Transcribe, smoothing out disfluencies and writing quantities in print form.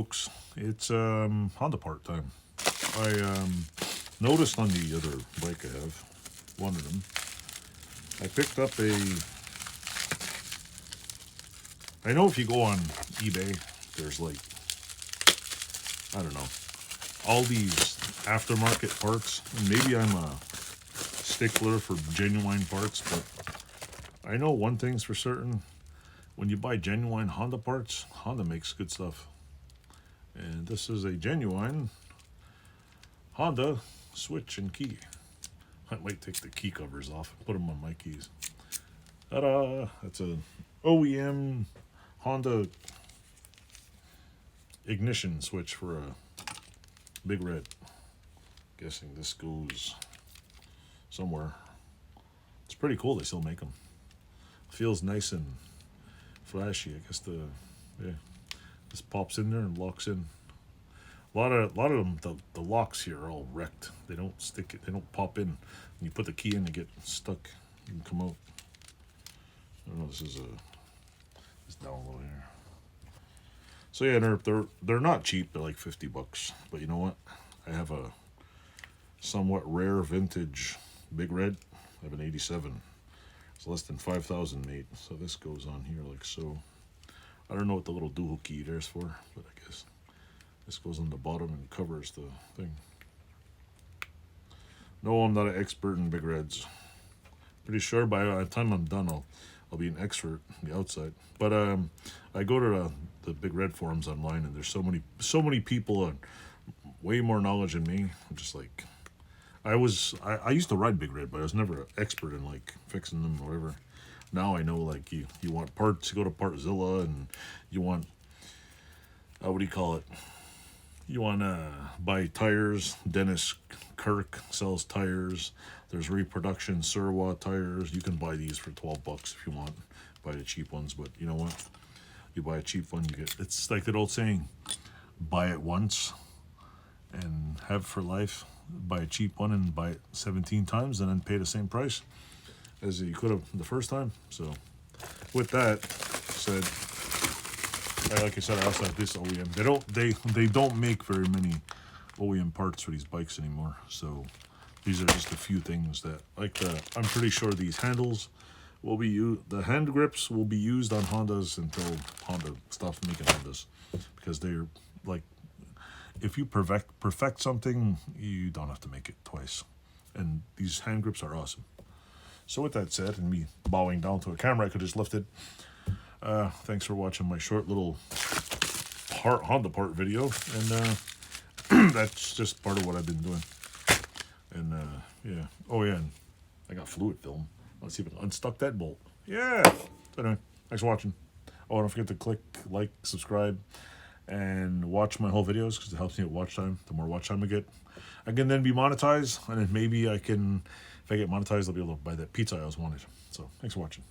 folks, it's Honda part time. I noticed on the other bike I have, one of them, I picked up I know if you go on eBay, there's like, I don't know, all these aftermarket parts. And maybe I'm a stickler for genuine parts, but I know one thing's for certain. When you buy genuine Honda parts, Honda makes good stuff. And this is a genuine Honda switch and key. I might take the key covers off and put them on my keys. Ta-da! That's a OEM Honda ignition switch for a Big Red. Guessing this goes somewhere. It's pretty cool they still make them. Feels nice and flashy. I guess this pops in there and locks in. A lot of them, the locks here are all wrecked. They don't stick it. They don't pop in. When you put the key in, they get stuck and come out. I don't know. This down a little here. So yeah, they're not cheap. They're like $50. But you know what? I have a somewhat rare vintage Big Red. I have an '87. It's less than 5,000 made. So this goes on here like so. I don't know what the little doohickey there's for, but I guess this goes on the bottom and covers the thing. No, I'm not an expert in Big Reds. Pretty sure by the time I'm done, I'll be an expert on the outside. But I go to the Big Red forums online, and there's so many people on way more knowledge than me. I'm just like, I used to ride Big Red, but I was never an expert in like fixing them or whatever. Now I know, like, you want parts, you go to Partzilla, and you want, what do you call it? You want to buy tires. Dennis Kirk sells tires. There's reproduction Surwa tires. You can buy these for $12 if you want. Buy the cheap ones, but you know what? You buy a cheap one, you get. It's like that old saying: buy it once and have it for life. Buy a cheap one and buy it 17 times, and then pay the same price as you could have the first time. So, with that said, like I said, I also have this OEM. They don't make very many OEM parts for these bikes anymore. So these are just a few things that, like I'm pretty sure these handles will be used. The hand grips will be used on Hondas until Honda stops making Hondas, because they're like, if you perfect something, you don't have to make it twice. And these hand grips are awesome. So with that said, and me bowing down to a camera I could just lifted, thanks for watching my short little Honda part video, and that's just part of what I've been doing. And yeah, oh yeah, and I got fluid film. Let's see if I can unstuck that bolt. Yeah. So anyway, thanks for watching. Oh, don't forget to click like, subscribe, and watch my whole videos, because it helps me with watch time. The more watch time I get, I can then be monetized, and then maybe I can, if I get monetized, I'll be able to buy that pizza I always wanted. So thanks for watching.